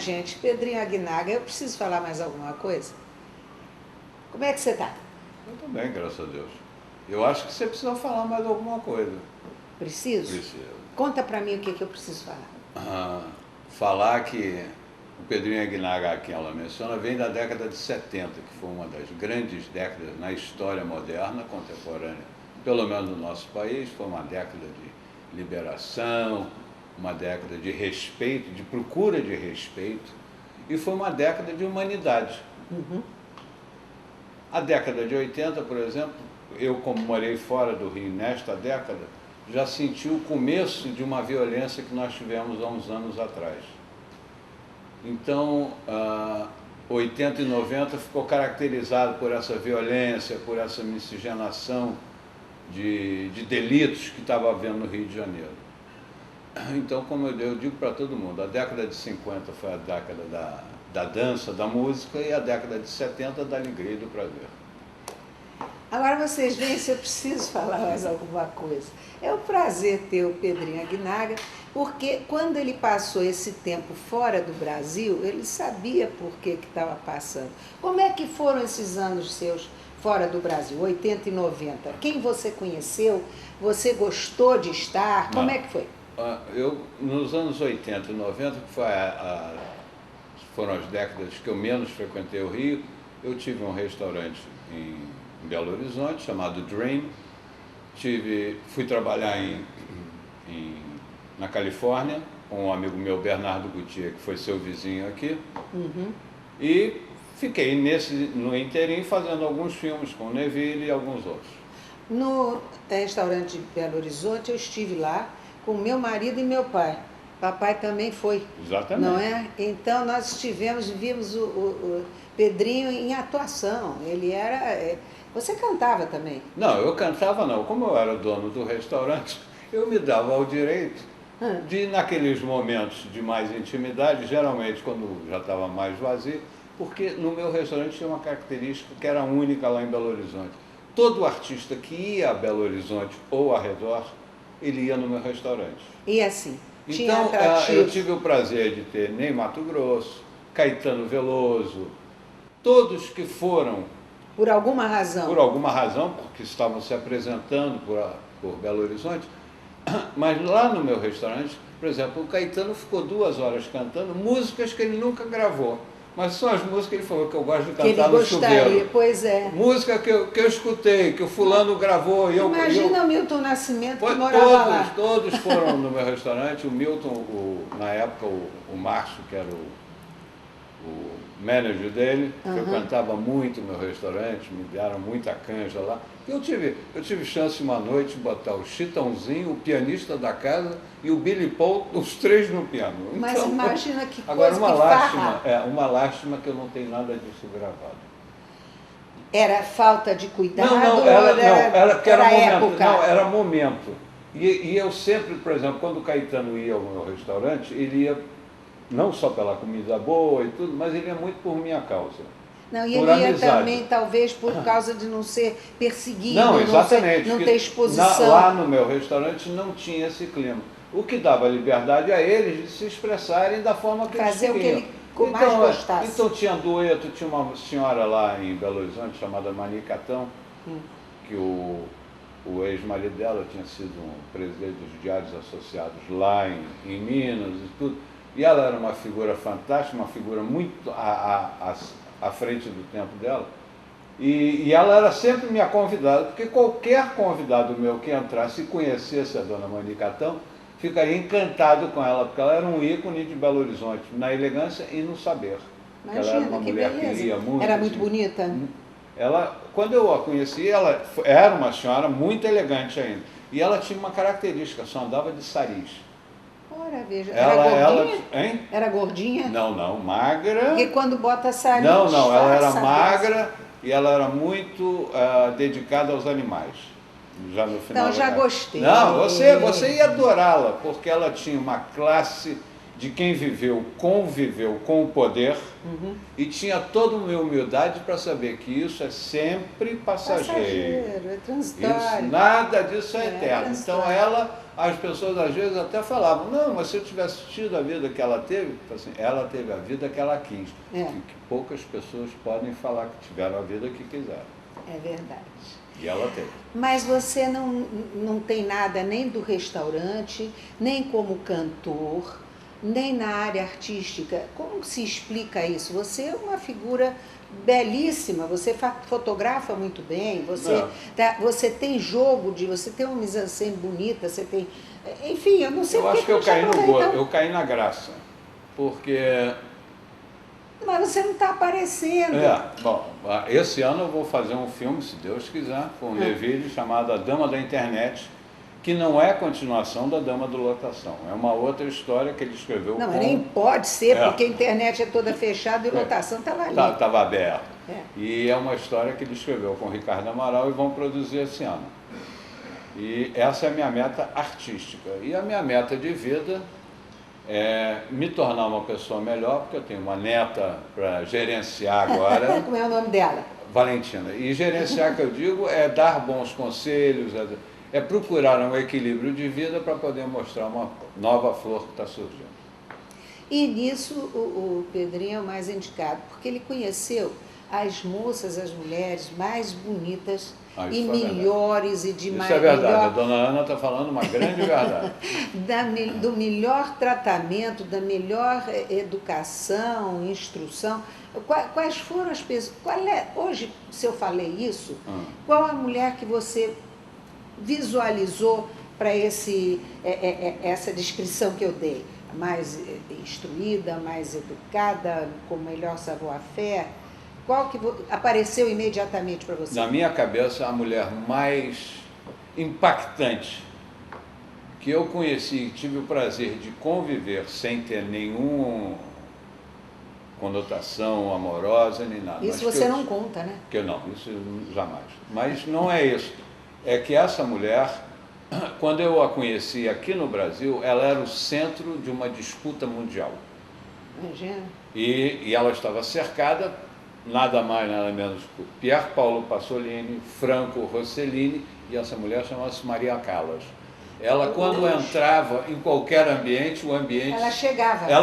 gente, Pedrinho Aguinaga. Eu preciso falar mais alguma coisa? Como é que você está? Eu estou bem, graças a Deus. Eu acho que você precisa falar mais alguma coisa. Preciso? Precisa. Conta para mim o que eu preciso falar. Falar que o Pedrinho Aguinaga, que ela menciona, vem da década de 70, que foi uma das grandes décadas na história moderna, contemporânea, pelo menos no nosso país. Foi uma década de liberação, uma década de respeito, de procura de respeito, e foi uma década de humanidade. Uhum. A década de 80, por exemplo, eu, como morei fora do Rio nesta década, já senti o começo de uma violência que nós tivemos há uns anos atrás. Então, 80 e 90 ficou caracterizado por essa violência, por essa miscigenação de delitos que estava havendo no Rio de Janeiro. Então, como eu digo para todo mundo, a década de 50 foi a década da dança, da música, e a década de 70 da alegria e do prazer. Agora vocês veem se eu preciso falar mais alguma coisa. É um prazer ter o Pedrinho Aguinaga, porque quando ele passou esse tempo fora do Brasil, ele sabia por que estava passando. Como é que foram esses anos seus fora do Brasil, 80 e 90? Quem você conheceu? Você gostou de estar? Como é que foi? Eu, nos anos 80 e 90, que foram as décadas que eu menos frequentei o Rio, eu tive um restaurante em Belo Horizonte, chamado Dream. Fui trabalhar na Califórnia, com um amigo meu, Bernardo Gutierrez, que foi seu vizinho aqui. Uhum. E fiquei no inteirinho fazendo alguns filmes com o Neville e alguns outros. No restaurante de Belo Horizonte, eu estive lá com meu marido e meu pai. Papai também foi. Exatamente. Não é? Então nós vimos o Pedrinho em atuação. Ele era... Você cantava também? Não, eu cantava não. Como eu era dono do restaurante, eu me dava ao direito de, naqueles momentos de mais intimidade, geralmente quando já estava mais vazio, porque no meu restaurante tinha uma característica que era única lá em Belo Horizonte. Todo artista que ia a Belo Horizonte ou ao redor, ele ia no meu restaurante. E assim, tinha então, atrativo. eu tive o prazer de ter Ney Matogrosso, Caetano Veloso, todos que foram... Por alguma razão. Por alguma razão, porque estavam se apresentando por Belo Horizonte. Mas lá no meu restaurante, por exemplo, o Caetano ficou 2 horas cantando músicas que ele nunca gravou. Mas são as músicas que ele falou que eu gosto de cantar no chuveiro. Pois é. Música que eu escutei, que o fulano gravou. Imagina o Milton Nascimento que morava lá. Todos foram no meu restaurante. O Milton, na época, o Márcio, que era o manager dele, frequentava muito o meu restaurante, me deram muita canja lá. Eu tive chance uma noite de botar o Chitãozinho, o pianista da casa, e o Billy Paul, os 3 no piano. Mas então, imagina que agora, coisa, uma lástima que eu não tenho nada disso gravado. Era falta de cuidado? Era momento. E eu sempre, por exemplo, quando o Caetano ia ao meu restaurante, ele ia não só pela comida boa e tudo, mas ele ia muito por minha causa. Não, e ele ia também, talvez, por causa de não ser perseguido, não, exatamente, não ter exposição. Lá no meu restaurante não tinha esse clima. O que dava liberdade a eles de se expressarem da forma que fazer eles queriam. Fazer o que ele mais gostasse. Então tinha dueto, tinha uma senhora lá em Belo Horizonte chamada Manicatão, que o ex-marido dela tinha sido um presidente dos Diários Associados lá em Minas e tudo. E ela era uma figura fantástica, uma figura muito à frente do tempo dela. E ela era sempre minha convidada, porque qualquer convidado meu que entrasse e conhecesse a dona Manicatão, ficaria encantado com ela, porque ela era um ícone de Belo Horizonte, na elegância e no saber. Imagina, ela era uma mulher beleza. Que lia muito. Era muito bonita? Quando eu a conheci, ela era uma senhora muito elegante ainda. E ela tinha uma característica, só andava de saris. Ora, veja. Era gordinha? Hein? Era gordinha? Não, magra. Porque quando bota saris... Não, ela era magra e ela era muito dedicada aos animais. Já no final. Então, já gostei. Não, você ia adorá-la, porque ela tinha uma classe de quem viveu, conviveu com o poder e tinha toda uma humildade para saber que isso é sempre passageiro. É transitório. Nada disso é eterno. Então transitório. as pessoas às vezes até falavam, não, mas se eu tivesse tido a vida que ela teve, assim, ela teve a vida que ela quis. É. Que poucas pessoas podem falar que tiveram a vida que quiseram. É verdade. E ela teve. Mas você não tem nada nem do restaurante, nem como cantor, nem na área artística. Como se explica isso? Você é uma figura belíssima, você fotografa muito bem, você tem jogo, você tem uma mise-en-scène bonita, você tem... Enfim, eu não sei Eu acho que eu caí no então. gosto, eu caí na graça. Porque... Mas você não está aparecendo. Bom, esse ano eu vou fazer um filme, se Deus quiser, com o Leville, chamado A Dama da Internet, que não é continuação da Dama do Lotação. É uma outra história que ele escreveu. Não, nem pode ser, porque a internet é toda fechada e lotação estava ali. Estava aberta. E é uma história que ele escreveu com o Ricardo Amaral e vão produzir esse ano. E essa é a minha meta artística. E a minha meta de vida é me tornar uma pessoa melhor, porque eu tenho uma neta para gerenciar agora. Como é o nome dela? Valentina. E gerenciar, que eu digo, é dar bons conselhos, é procurar um equilíbrio de vida para poder mostrar uma nova flor que está surgindo. E nisso o Pedrinho é o mais indicado, porque ele conheceu as moças, as mulheres mais bonitas e melhores e de mais... Isso é verdade, a dona Ana está falando uma grande verdade. Do melhor tratamento, da melhor educação, instrução. Quais foram as pessoas... Hoje, se eu falei isso, qual a mulher que você visualizou para essa descrição que eu dei? Mais instruída, mais educada, com melhor savoir-faire? Qual que apareceu imediatamente para você? Na minha cabeça, a mulher mais impactante que eu conheci e tive o prazer de conviver sem ter nenhuma conotação amorosa nem nada. Isso você não conta, né? Não, isso jamais. Mas não é isso. É que essa mulher, quando eu a conheci aqui no Brasil, ela era o centro de uma disputa mundial. Imagina. E ela estava cercada, nada mais, nada menos que Pier Paolo Pasolini, Franco Rossellini, e essa mulher chamava-se Maria Callas. Ela, quando entrava em qualquer ambiente, o ambiente... Ela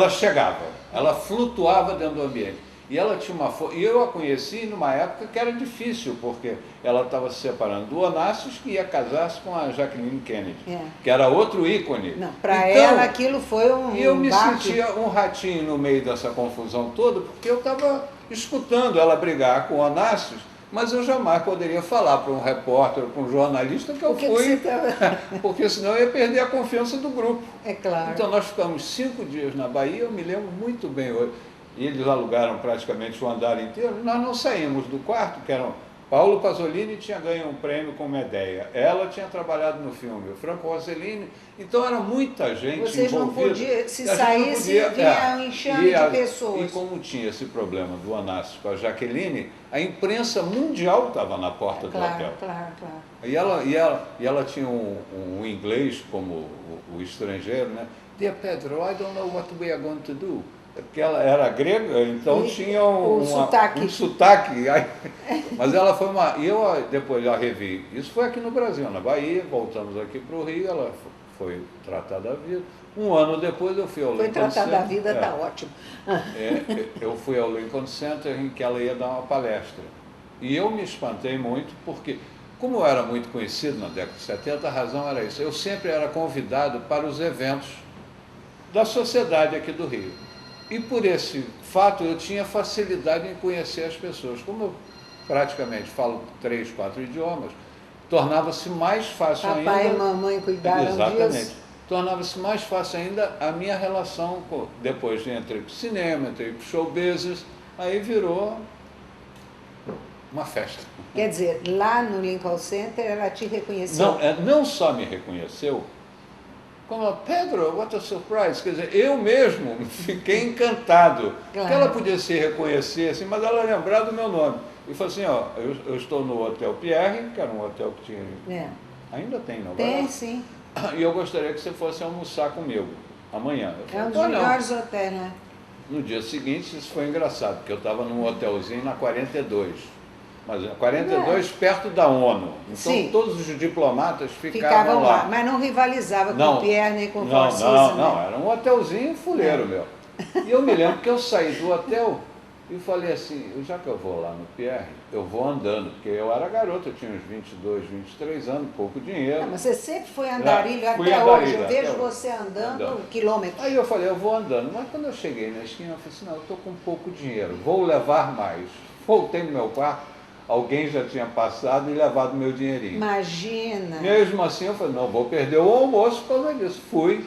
chegava. Ela flutuava dentro do ambiente. E ela tinha uma força... E eu a conheci numa época que era difícil, porque ela estava se separando do Onassis, que ia casar-se com a Jacqueline Kennedy, que era outro ícone. Não, para ela aquilo foi um... E eu me sentia um ratinho no meio dessa confusão toda, porque eu estava escutando ela brigar com o Onassis, mas eu jamais poderia falar para um repórter, para um jornalista que eu fui, porque senão eu ia perder a confiança do grupo. É claro. Então nós ficamos 5 dias na Bahia, eu me lembro muito bem hoje. E eles alugaram praticamente o andar inteiro. Nós não saímos do quarto, que era... Paolo Pasolini tinha ganho um prêmio com Medea. Ela tinha trabalhado no filme. O Franco Rossellini. Então era muita gente Vocês envolvida. Não podiam, se saísse, vinha um enxame de pessoas. E como tinha esse problema do Onassis com a Jaqueline, a imprensa mundial estava na porta do hotel. Claro. E ela tinha um inglês como o estrangeiro, né? Dear Pedro, I don't know what we are going to do. Porque ela era grega, então tinha um sotaque. Mas ela foi uma... E eu depois já revi. Isso foi aqui no Brasil, na Bahia. Voltamos aqui para o Rio, ela foi tratada da vida. Um ano depois eu fui ao Lincoln Center. Foi tratada da vida, está ótimo. Eu fui ao Lincoln Center em que ela ia dar uma palestra. E eu me espantei muito porque, como eu era muito conhecido na década de 70, a razão era isso. Eu sempre era convidado para os eventos da sociedade aqui do Rio. E por esse fato eu tinha facilidade em conhecer as pessoas. Como eu praticamente falo 3, 4 idiomas, tornava-se mais fácil ainda... Papai e mamãe cuidaram disso. Exatamente. Tornava-se mais fácil ainda a minha relação, depois de entrei para o cinema, entrei para o show business, aí virou uma festa. Quer dizer, lá no Lincoln Center ela te reconheceu? Não só me reconheceu, como Pedro, what a surprise. Quer dizer, eu mesmo fiquei encantado. Claro. Porque ela podia se reconhecer, assim, mas ela lembrar do meu nome. E falou assim, eu estou no Hotel Pierre, que era um hotel que tinha... Ainda tem, não? Tem, sim. E eu gostaria que você fosse almoçar comigo. amanhã. Eu É falei, um dos melhores hotéis, né? No dia seguinte, isso foi engraçado, porque eu estava num hotelzinho na 42. Mas 42 perto da ONU. Então Sim. todos os diplomatas Ficavam lá. lá, mas não rivalizava com Não, o Pierre nem com o não, Four não, Seasons, não, né? era um hotelzinho fuleiro, meu. E eu me lembro que eu saí do hotel e falei assim, já que eu vou lá no Pierre, eu vou andando, porque eu era garoto, eu tinha uns 22, 23 anos, pouco dinheiro. Não, mas você sempre foi andarilho, Fui até andarilho, hoje. Eu até vejo hoje. você andando quilômetros. Aí eu falei, eu vou andando. Mas quando eu cheguei na esquina, eu falei assim, não, eu estou com pouco dinheiro, vou levar mais. Voltei no meu quarto, alguém já tinha passado e levado meu dinheirinho. Imagina. Mesmo assim, eu falei, não, vou perder o almoço por causa disso. Fui.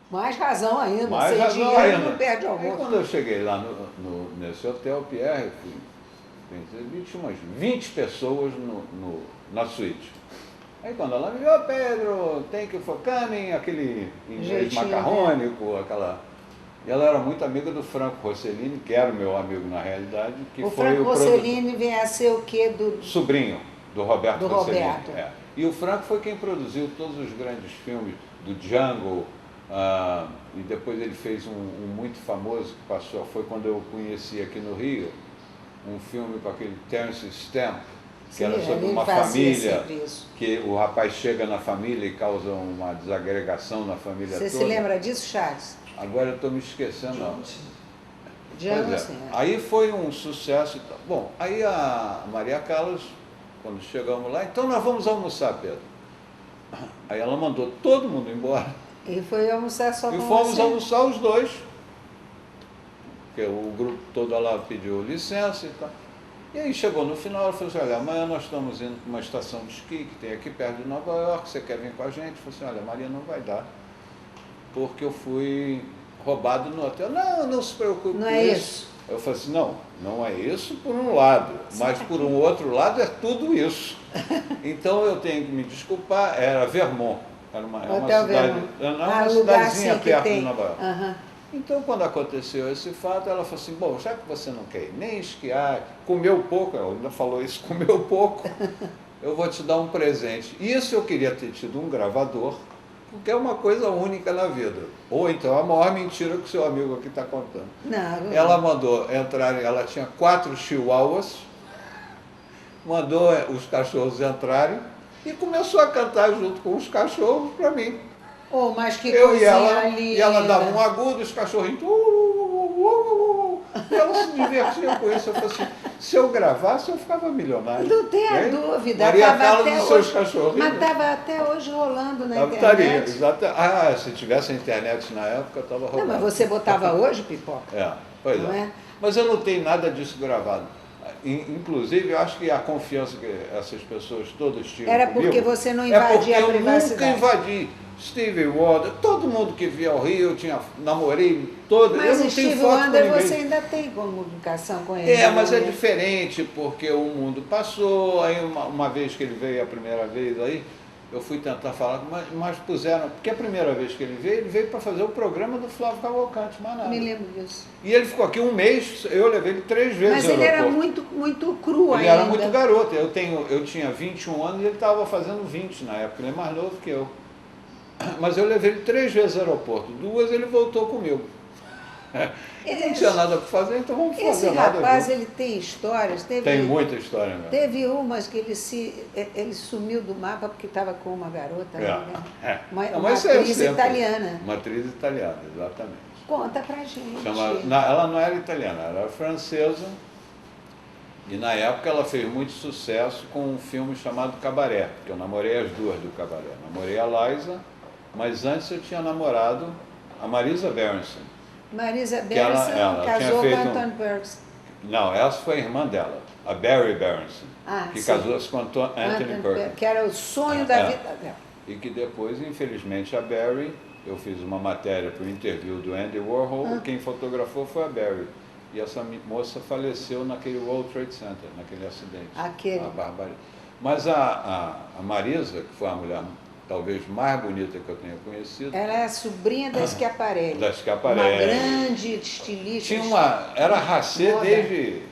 Mais razão ainda, Mais sem razão dinheiro ainda. não perde o Aí almoço. quando eu cheguei lá nesse hotel, Pierre, tinha umas 20 pessoas na suíte. Aí quando ela me viu, Pedro, thank you for coming, aquele inglês Jeitinho, macarrônico, aquela... E ela era muito amiga do Franco Rossellini, que era o meu amigo na realidade, que O foi Franco o Rossellini vem a ser o quê? sobrinho do Roberto Do Rossellini. Roberto. É. E o Franco foi quem produziu todos os grandes filmes do Django, e depois ele fez um muito famoso que passou, foi quando eu conheci aqui no Rio, um filme com aquele Terence Stamp, que era sobre uma família, que o rapaz chega na família e causa uma desagregação na família toda. Você se lembra disso, Charles? Agora eu estou me esquecendo, não. Django, Pois é. sim. Aí foi um sucesso e tal. Bom, aí a Maria Callas, quando chegamos lá, então nós vamos almoçar, Pedro. Aí ela mandou todo mundo embora. E foi almoçar só com E fomos você? almoçar os dois. Porque o grupo todo lá pediu licença e tal. E aí chegou no final, ela falou assim, olha, amanhã nós estamos indo para uma estação de esqui que tem aqui perto de Nova York, você quer vir com a gente? Eu falei assim, olha, Maria, não vai dar, porque eu fui roubado no hotel. Não, não se preocupe Não com é isso. isso? Eu falei assim, não é isso por um lado, mas por um outro lado é tudo isso. Então eu tenho que me desculpar, era Vermont, era uma cidade, Vermont. uma Lugar cidadezinha assim que perto tem. de Nova York. Aham. Então, quando aconteceu esse fato, ela falou assim, bom, já que você não quer ir nem esquiar, comeu pouco, ela ainda falou isso, comeu pouco, eu vou te dar um presente. Isso eu queria ter tido um gravador, porque é uma coisa única na vida. Ou então a maior mentira que o seu amigo aqui está contando. Não, Ela mandou entrar, ela tinha 4 chihuahuas, mandou os cachorros entrarem e começou a cantar junto com os cachorros para mim. Oh, mas que Eu coisinha e ela linda. dava um agudo, os cachorrinhos. E ela se divertia com isso. Eu falei assim, se eu gravasse, eu ficava milionário. Não tenha Hein? dúvida. Maria Tava Callas até e seus hoje, cachorrinhos. mas estava até hoje rolando na Estaria, internet. se tivesse a internet na época, eu estava rolando. Não, mas você botava hoje, Pipoca? É, pois Não é. é? Mas eu não tenho nada disso gravado. Inclusive, eu acho que a confiança que essas pessoas todas tinham Era comigo, porque você não é porque invadia a eu privacidade. nunca invadi. Stevie Wonder, todo mundo que via ao Rio, eu namorei todo. Eu Mas não o Steve tenho foto Wonder com ninguém. você ainda tem comunicação com ele. É, mas não é diferente, porque o mundo passou, aí uma vez que ele veio a primeira vez aí, eu fui tentar falar, mas puseram, porque a primeira vez que ele veio para fazer o programa do Flávio Cavalcante, mais nada. Me lembro disso. E ele ficou aqui um mês, eu levei ele 3 vezes Mas ao ele era aeroporto. muito cru Ele ainda. era muito garoto, eu tinha 21 anos e ele estava fazendo 20 na época, ele é mais novo que eu. Mas eu levei ele 3 vezes ao aeroporto, 2 ele voltou comigo. Não tinha nada para fazer, então vamos fazer Esse nada. rapaz, ele tem histórias. Tem muita história mesmo. Teve umas que ele sumiu do mapa porque estava com uma garota, né? Uma atriz italiana. Uma atriz italiana, exatamente. Conta pra gente. Ela não era italiana, ela era francesa. E na época ela fez muito sucesso com um filme chamado Cabaré, porque eu namorei as duas do Cabaré. Namorei a Liza, mas antes eu tinha namorado a Marisa Berenson. Marisa Berenson casou com Anton Burks. Não, essa foi a irmã dela, a Barry Berenson, que sim. casou-se com Anthony Perkins. Que era o sonho da vida dela. E que depois, infelizmente, a Barry, eu fiz uma matéria para o interview do Andy Warhol, quem fotografou foi a Barry. E essa moça faleceu naquele World Trade Center, naquele acidente. Aquele. A barbaridade. Mas a Marisa, que foi a mulher talvez mais bonita que eu tenha conhecido. Ela é a sobrinha da Schiaparelli. Da Schiaparelli. Uma grande estilista. Era racê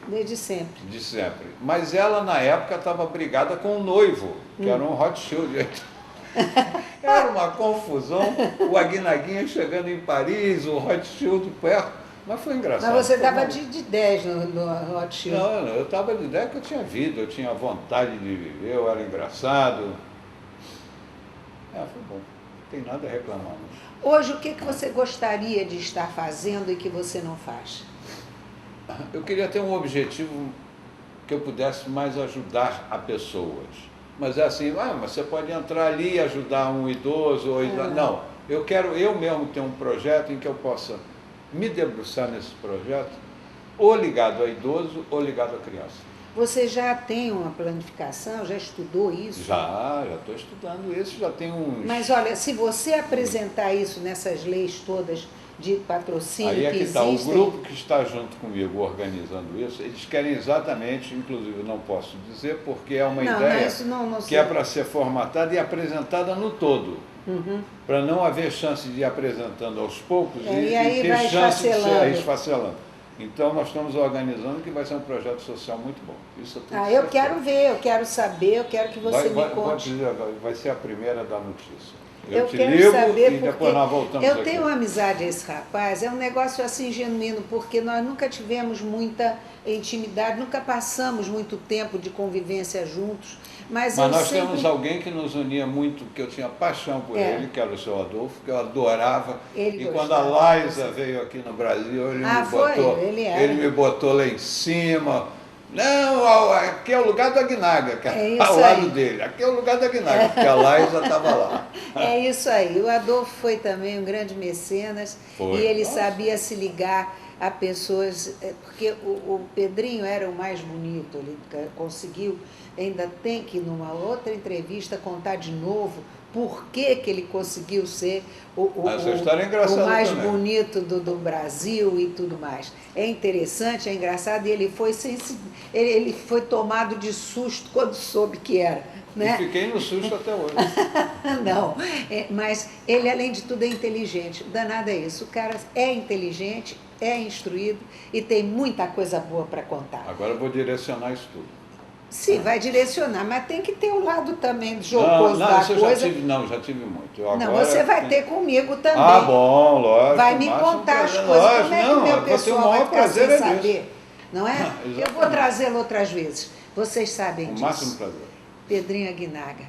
desde sempre. De sempre. Mas ela, na época, estava brigada com o noivo, que era um Rothschild. Era uma confusão, o Aguinaguinha chegando em Paris, o Rothschild perto, mas foi engraçado. Mas você foi estava bom. de 10 no Rothschild. Não, eu estava de ideia que eu tinha vida, eu tinha vontade de viver, eu era engraçado. Foi bom, não tem nada a reclamar. Não. Hoje, o que você gostaria de estar fazendo e que você não faz? Eu queria ter um objetivo que eu pudesse mais ajudar a pessoas. Mas é assim, mas você pode entrar ali e ajudar um idoso. Não, eu quero eu mesmo ter um projeto em que eu possa me debruçar nesse projeto, ou ligado a idoso ou ligado a criança. Você já tem uma planificação? Já estudou isso? Já estou estudando isso, já tem uns... Mas olha, se você apresentar isso nessas leis todas de patrocínio aí é que está, existem... o grupo que está junto comigo organizando isso, eles querem exatamente, inclusive não posso dizer, porque é uma ideia que é para ser formatada e apresentada no todo. Para não haver chance de ir apresentando aos poucos e aí ter vai chance de ser esfacelando. Então nós estamos organizando que vai ser um projeto social muito bom. Isso eu quero ver, eu quero saber, eu quero que você me conte. Vai ser a primeira da notícia. Eu te quero ligo saber e depois nós voltamos eu aqui. tenho uma amizade a esse rapaz, é um negócio assim genuíno, porque nós nunca tivemos muita intimidade, nunca passamos muito tempo de convivência juntos, mas nós temos alguém que nos unia muito, que eu tinha paixão por ele, que era o seu Adolfo, que eu adorava. E quando a Liza veio aqui no Brasil, ele me botou lá em cima. Não, aqui é o lugar do Aguinaga, que é ao lado dele. Aqui é o lugar do Aguinaga, porque a Liza estava lá. É isso aí. O Adolfo foi também um grande mecenas e ele sabia se ligar a pessoas, porque o Pedrinho era o mais bonito, ele conseguiu, ainda tem que numa outra entrevista contar de novo por que ele conseguiu ser o mais também. bonito do Brasil e tudo mais. É interessante, é engraçado, e ele foi tomado de susto quando soube que era. Né? E fiquei no susto até hoje. Não, mas ele, além de tudo, é inteligente. O danado é isso, o cara é inteligente, é instruído e tem muita coisa boa para contar. Agora eu vou direcionar isso tudo. Sim, vai direcionar, mas tem que ter o lado também jocoso da coisa. Já tive muito. Você vai ter comigo também. Ah, bom, lógico. Vai me contar as coisas, como é que o meu pessoal vai ficar sem saber. Não é? Eu vou trazê-lo outras vezes. Vocês sabem disso. O máximo prazer. Pedrinho Aguinaga.